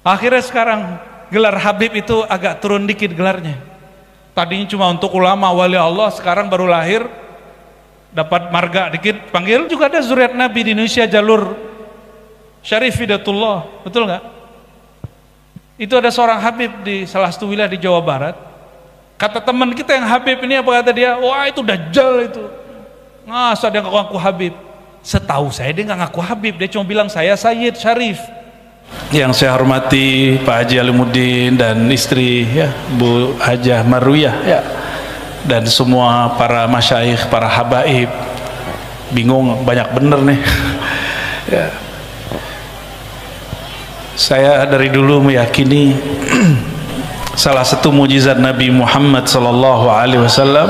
Akhirnya sekarang gelar Habib itu agak turun dikit gelarnya. Tadinya cuma untuk ulama wali Allah, sekarang baru lahir dapat marga dikit panggil. Juga ada zuriat Nabi di Indonesia, jalur Syarif Hidatullah, betul nggak? Itu ada seorang Habib di salah satu wilayah di Jawa Barat. Kata teman kita yang Habib ini, apa kata dia? Wah, itu Dajjal itu. Masa dia ngaku Habib? Setahu saya dia nggak ngaku Habib, dia cuma bilang saya Sayyid Syarif. Yang saya hormati Pak Haji Alimuddin dan istri ya Bu Hajah Marwiyah ya, dan semua para masyayikh, para habaib. Bingung banyak bener nih. Ya. Saya dari dulu meyakini salah satu mujizat Nabi Muhammad sallallahu alaihi wasallam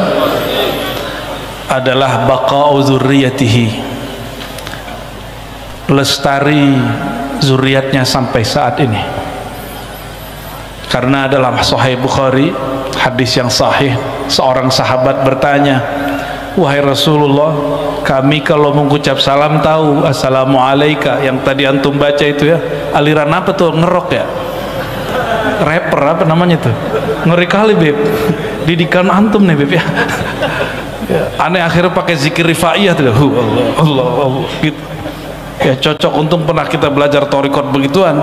adalah baqa'u dzurriyyatihi, lestari zuriatnya sampai saat ini. Karena dalam Sahih Bukhari, hadis yang sahih, seorang sahabat bertanya, wahai Rasulullah, kami kalau mengucap salam tahu assalamualaikum, yang tadi antum baca itu ya, aliran apa tuh, ngerok ya, rapper apa namanya tuh, ngeri kali Beb, didikan antum nih Beb ya. Aneh akhirnya pakai zikir rifaiyah tuh, Allah Allah Allah gitu ya, cocok. Untung pernah kita belajar thariqat begituan,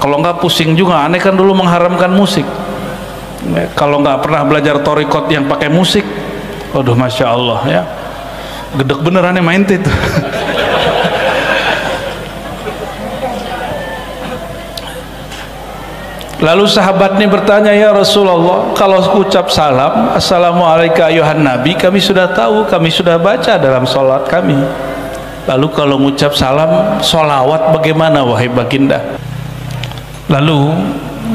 kalau nggak pusing juga. Aneh kan dulu mengharamkan musik, kalau nggak pernah belajar thariqat yang pakai musik, waduh masya Allah ya, gedek bener aneh main itu. Lalu sahabat ini bertanya, ya Rasulullah, kalau ucap salam assalamualaikum ayuhan nabi, kami sudah tahu, kami sudah baca dalam sholat kami. Lalu kalau mengucap salam sholawat bagaimana wahai baginda? Lalu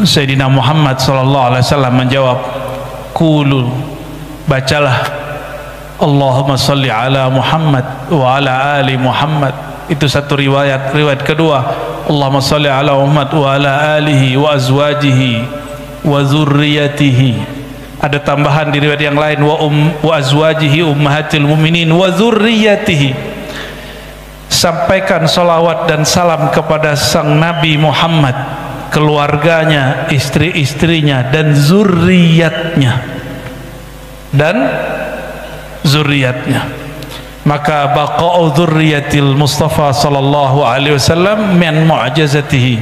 Sayyidina Muhammad SAW menjawab, qulu, bacalah Allahumma salli ala Muhammad wa ala ali Muhammad. Itu satu riwayat. Riwayat kedua, Allahumma salli ala Muhammad wa ala alihi wa azwajihi wa zurriyatihi. Ada tambahan di riwayat yang lain, wa azwajihi ummahatil mu'minin wa zurriyatihi. Sampaikan salawat dan salam kepada sang Nabi Muhammad, keluarganya, istri-istrinya, dan zurriyatnya. Maka baqa'u dzurriyyatil Mustafa sallallahu alaihi wasallam min mu'jizatihi.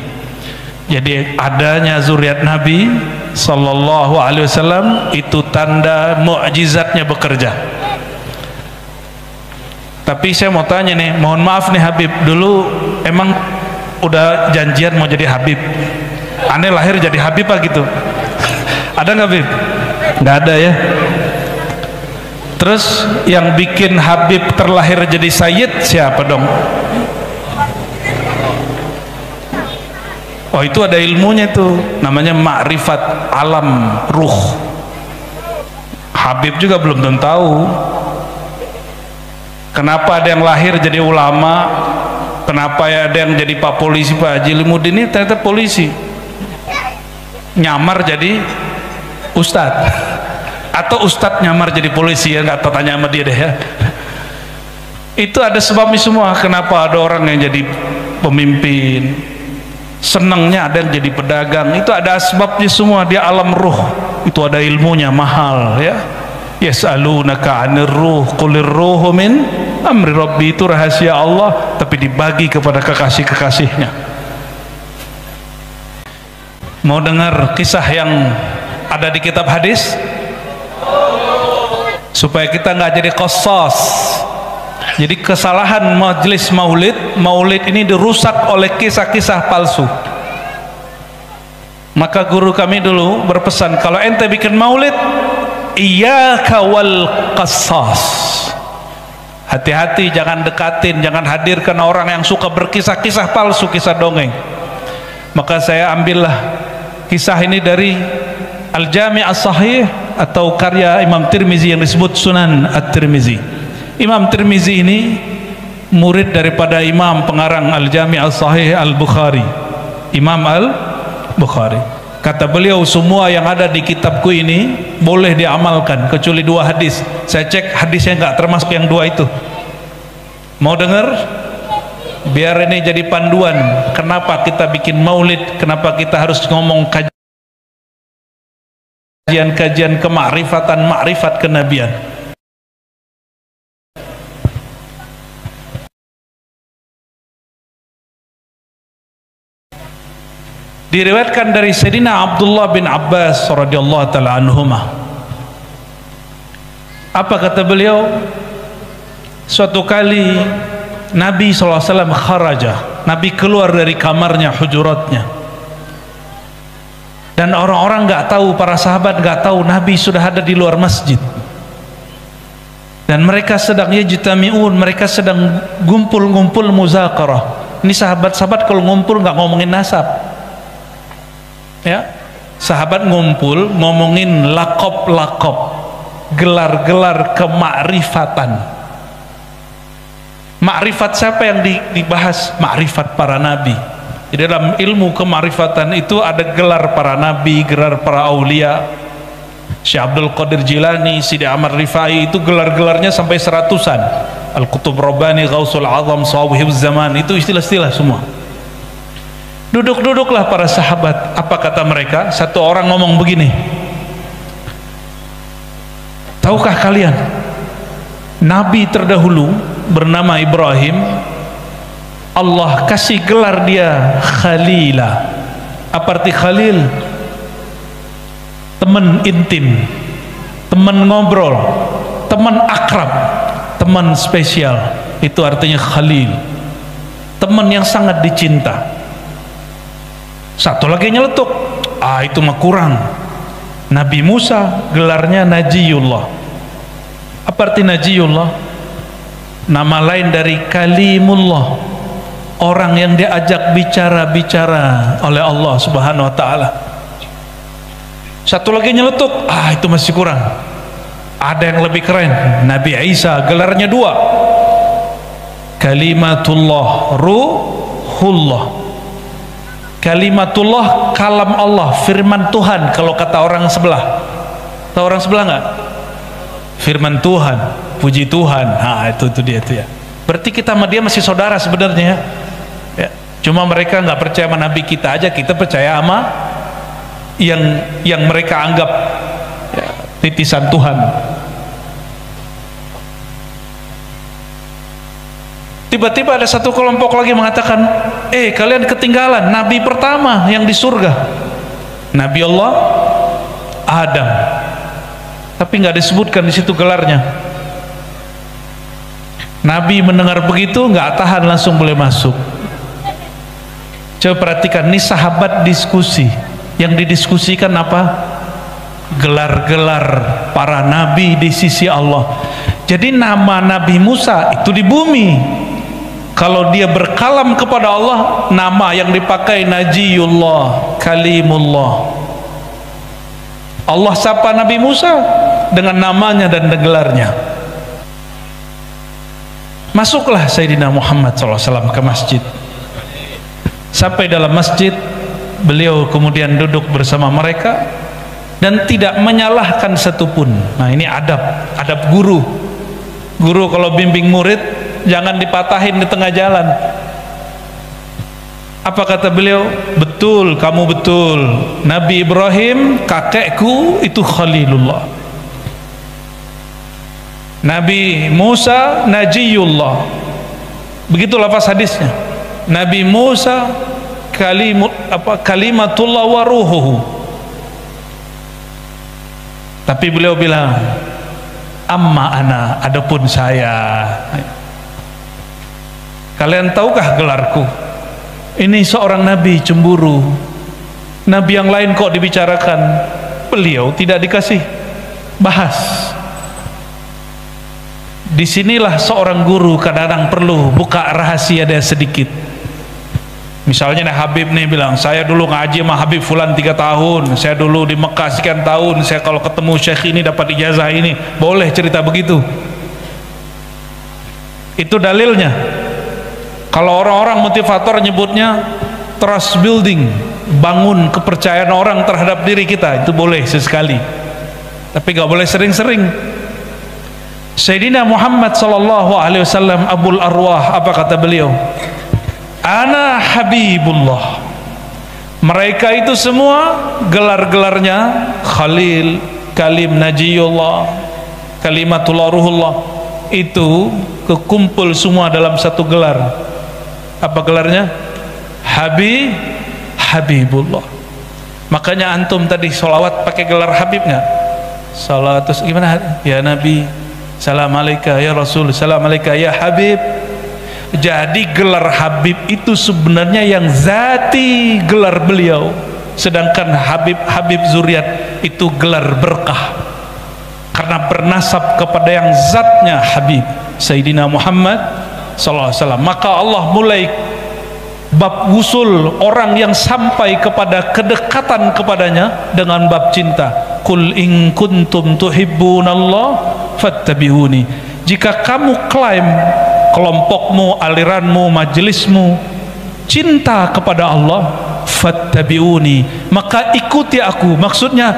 Jadi adanya zuriat Nabi sallallahu alaihi wasallam itu tanda mukjizatnya bekerja. Tapi saya mau tanya nih, mohon maaf nih Habib, dulu emang udah janjian mau jadi Habib? Aneh lahir jadi Habib apa gitu? Ada nggak Habib? Nggak ada ya. Terus yang bikin Habib terlahir jadi Sayyid siapa dong? Oh itu ada ilmunya tuh, namanya ma'rifat alam ruh. Habib juga belum tentu tahu. Kenapa ada yang lahir jadi ulama, kenapa ya ada yang jadi Pak Polisi, Pak Haji Alimuddin ini ternyata polisi, nyamar jadi ustadz, atau ustadz nyamar jadi polisi, ya nggak tahu, tanya sama dia deh ya. Itu ada sebabnya semua. Kenapa ada orang yang jadi pemimpin, senangnya ada yang jadi pedagang, itu ada sebabnya semua. Dia alam ruh, itu ada ilmunya mahal ya. Yas'alunaka 'anir ruh qulir ruhu min amri rabbi, itu rahasia Allah tapi dibagi kepada kekasih-kekasihnya. Mau dengar kisah yang ada di kitab hadis supaya kita nggak jadi qasas? Jadi kesalahan majelis maulid ini dirusak oleh kisah-kisah palsu. Maka guru kami dulu berpesan, kalau ente bikin maulid, iyyaka wal qassas, hati-hati, jangan dekatin, jangan hadirkan orang yang suka berkisah-kisah palsu, kisah dongeng. Maka saya ambillah kisah ini dari Al-Jami' As-Sahih atau karya Imam Tirmizi yang disebut Sunan At-Tirmizi. Imam Tirmizi ini murid daripada Imam pengarang Al-Jami' As-Sahih Al-Bukhari, Imam Al-Bukhari. Kata beliau, semua yang ada di kitabku ini boleh diamalkan kecuali 2 hadis. Saya cek hadisnya nggak termasuk yang 2 itu. Mau dengar? biar ini jadi panduan kenapa kita bikin maulid, kenapa kita harus ngomong kajian-kajian kemakrifatan, makrifat kenabian. Diriwayatkan dari Sayyidina Abdullah bin Abbas radhiyallahu taala anhuma. Apa kata beliau? Suatu kali Nabi SAW kharaja, Nabi keluar dari kamarnya, hujuratnya, dan orang-orang nggak tahu, para sahabat nggak tahu Nabi sudah ada di luar masjid, dan mereka sedang yajtami'un, mereka sedang ngumpul-ngumpul muzakarah. Ini sahabat-sahabat kalau ngumpul nggak ngomongin nasab ya, sahabat ngumpul ngomongin lakob-lakob, gelar-gelar kemakrifatan. Makrifat siapa yang dibahas? Makrifat para nabi. Di dalam ilmu kemakrifatan itu ada gelar para nabi, gelar para aulia. Syekh Abdul Qadir Jilani, Sidi Ahmad Rifai, itu gelar-gelarnya sampai 100-an. Al-Qutub Rabbani, Ghausul Azam, Sawahibuz Zaman, itu istilah-istilah semua. Duduk-duduklah para sahabat. Apa kata mereka? Satu orang ngomong begini, tahukah kalian Nabi terdahulu bernama Ibrahim, Allah kasih gelar dia Khalila. Apa arti Khalil? Teman intim, teman ngobrol, teman akrab, teman spesial. Itu artinya Khalil, teman yang sangat dicinta. Satu lagi nyeletuk, itu mah kurang. Nabi Musa gelarnya Najiyullah. Apa arti Najiyullah? Nama lain dari Kalimullah, orang yang diajak bicara-bicara oleh Allah Subhanahu wa ta'ala. Satu lagi nyeletuk, itu masih kurang. Ada yang lebih keren, Nabi Isa gelarnya 2, Kalimatullah, Ruhullah. Kalimatullah, kalam Allah, firman Tuhan. Kalau kata orang sebelah, tahu orang sebelah nggak? Firman Tuhan, puji Tuhan. Itu dia itu ya. Berarti kita sama dia masih saudara sebenarnya ya. Cuma mereka nggak percaya sama Nabi kita aja, kita percaya sama yang mereka anggap ya, titisan Tuhan. Tiba-tiba ada satu kelompok lagi mengatakan, kalian ketinggalan Nabi pertama yang di surga, Nabi Allah Adam. Tapi nggak disebutkan di situ gelarnya. Nabi mendengar begitu nggak tahan, langsung boleh masuk. Coba perhatikan, nih sahabat diskusi. Yang didiskusikan apa? Gelar-gelar para nabi di sisi Allah. Jadi nama Nabi Musa itu di bumi. Kalau dia berkalam kepada Allah, nama yang dipakai Najiyullah, Kalimullah. Allah sapa Nabi Musa dengan namanya dan gelarnya. Masuklah Sayyidina Muhammad SAW ke masjid. Sampai dalam masjid, beliau kemudian duduk bersama mereka dan tidak menyalahkan satupun. Nah, ini adab guru. Guru kalau bimbing murid, jangan dipatahin di tengah jalan. Apa kata beliau? Betul, kamu betul. Nabi Ibrahim kakekku itu Khalilullah. Nabi Musa Najiyullah. Begitu lafaz hadisnya. Nabi Musa kalimatullah wa ruhuhu. Tapi beliau bilang, amma ana, adapun saya. Kalian tahukah gelarku? Ini seorang nabi cemburu. Nabi yang lain kok dibicarakan, beliau tidak dikasih bahas. Disinilah seorang guru kadang-kadang perlu buka rahasia dia sedikit. Misalnya nih Habib nih bilang, saya dulu ngaji sama Habib Fulan 3 tahun, saya dulu di Mekah sekian tahun, saya kalau ketemu Syekh ini dapat ijazah ini. Boleh cerita begitu, itu dalilnya. Kalau orang-orang motivator nyebutnya trust building, bangun kepercayaan orang terhadap diri kita, itu boleh sesekali, tapi gak boleh sering-sering. Sayyidina Muhammad SAW Abul Arwah, apa kata beliau? ana habibullah. Mereka itu semua gelar-gelarnya Khalil, Kalim Najiyullah, Kalimatullah Ruhullah, itu kekumpul semua dalam satu gelar. Apa gelarnya? Habibullah. Makanya antum tadi sholawat pakai gelar Habib nggak? Salat terus gimana? Ya Nabi, salam alaika ya Rasul, salam alaika ya Habib. Jadi gelar Habib itu sebenarnya yang zati gelar beliau, sedangkan Habib zuriat itu gelar berkah karena bernasab kepada yang zatnya Habib Sayyidina Muhammad sallallahu alaihi wasallam. Maka Allah mulai bab wusul orang yang sampai kepada kedekatan kepadanya dengan bab cinta. Qul in kuntum tuhibbunallah fattabi'uni. Jika kamu klaim, kelompokmu, aliranmu, majelismu cinta kepada Allah, fattabi'uni, maka ikuti aku. Maksudnya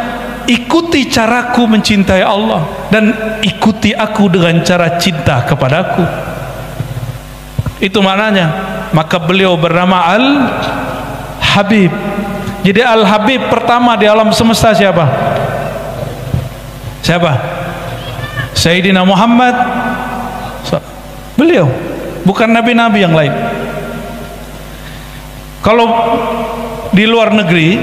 ikuti caraku mencintai Allah dan ikuti aku dengan cara cinta kepadaku. Itu maknanya. Maka beliau bernama Al-Habib. Jadi Al-Habib pertama di alam semesta siapa? Siapa? Sayyidina Muhammad. Beliau, bukan nabi-nabi yang lain. Kalau di luar negeri,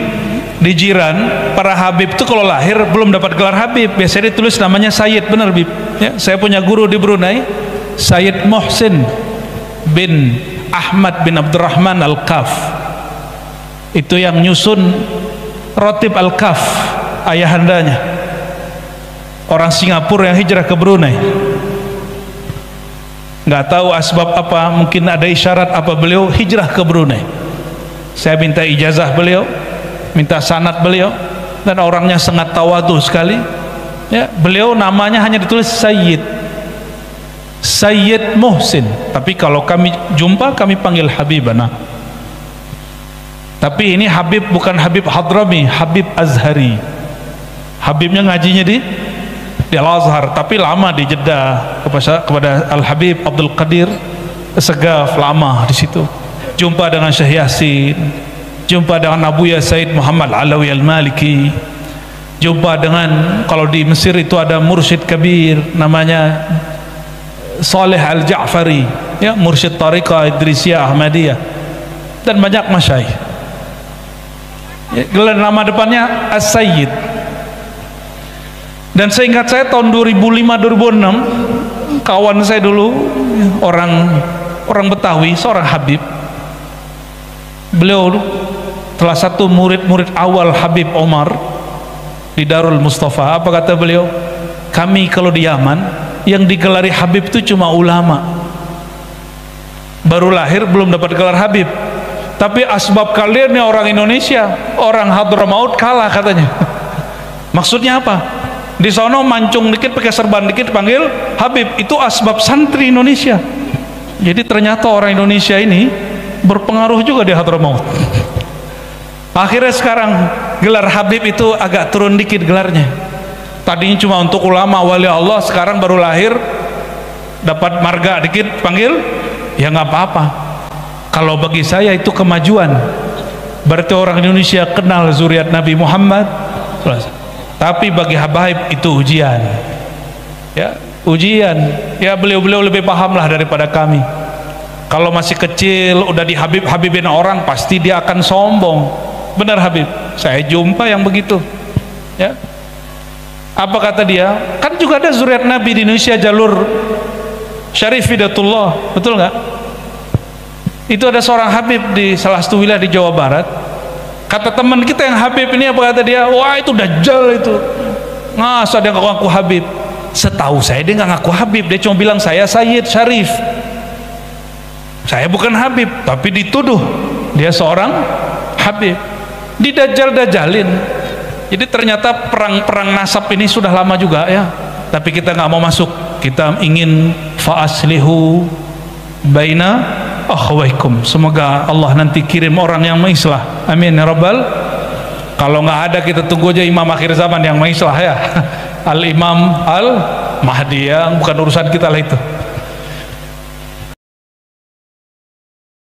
di jiran, para Habib itu kalau lahir belum dapat gelar Habib, biasanya ditulis namanya Sayyid. Benar Bib ya? Saya punya guru di Brunei, Sayyid Muhsin bin Ahmad bin Abdurrahman Al-Kaf. Itu yang nyusun Rotib Al-Kaf, ayahandanya orang Singapura yang hijrah ke Brunei. Nggak tahu asbab apa, mungkin ada isyarat apa, beliau hijrah ke Brunei. Saya minta ijazah beliau, minta sanad beliau, dan orangnya sangat tawadu sekali ya. Beliau namanya hanya ditulis Sayyid Muhsin, tapi kalau kami jumpa kami panggil Habibana. Tapi ini Habib bukan Habib Hadrami, Habib Azhari. Habibnya ngajinya di Al-Azhar, tapi lama di Jeddah kepada Al-Habib Abdul Qadir Segaf, lama di situ. Jumpa dengan Syekh Yasin, jumpa dengan Abuya Said Muhammad Alawi Al-Maliki, jumpa dengan, kalau di Mesir itu ada mursyid kabir namanya Saleh Al-Ja'fari ya, mursyid Tariqah Idrisiyah Ahmadiyah, dan banyak masyayikh ya, gelar nama depannya As-Sayyid. Dan seingat saya tahun 2005-2006 kawan saya dulu orang Betawi, seorang Habib, beliau salah satu murid-murid awal Habib Omar di Darul Mustafa. Apa kata beliau? Kami kalau di Yaman yang digelari Habib itu cuma ulama, baru lahir belum dapat gelar Habib. Tapi asbab kalian nih orang Indonesia, orang Hadramaut kalah katanya. Maksudnya apa? Di sono mancung dikit, pakai serban dikit panggil Habib. Itu asbab santri Indonesia. Jadi ternyata orang Indonesia ini berpengaruh juga di Hadramaut. Akhirnya sekarang gelar Habib itu agak turun dikit gelarnya. Tadinya cuma untuk ulama wali Allah, sekarang baru lahir dapat marga dikit panggil, ya nggak apa-apa. Kalau bagi saya itu kemajuan. Berarti orang Indonesia kenal zuriat Nabi Muhammad. Tapi bagi habaib itu ujian ya, ujian ya. Beliau lebih paham lah daripada kami. Kalau masih kecil udah di habibin orang, pasti dia akan sombong. Benar Habib, saya jumpa yang begitu ya. Apa kata dia? Kan juga ada zuriat Nabi di Indonesia, jalur Syarif Hidatullah, betul nggak? Itu ada seorang Habib di salah satu wilayah di Jawa Barat. Kata teman kita yang Habib ini, apa kata dia? Wah itu Dajjal itu. Ngasa dia ngaku Habib. Setahu saya dia nggak ngaku Habib, dia cuma bilang saya Sayyid Syarif. Saya bukan Habib, tapi dituduh dia seorang Habib. Didajjal-dajjalin. Jadi ternyata perang nasab ini sudah lama juga ya. Tapi kita nggak mau masuk. Kita ingin fa'aslihu baina akhwaikum. Semoga Allah nanti kirim orang yang mengislah, amin ya rabbal. Kalau nggak ada kita tunggu aja imam akhir zaman yang mengislah ya. Al-Imam Al-Mahdi, yang bukan urusan kita lah itu.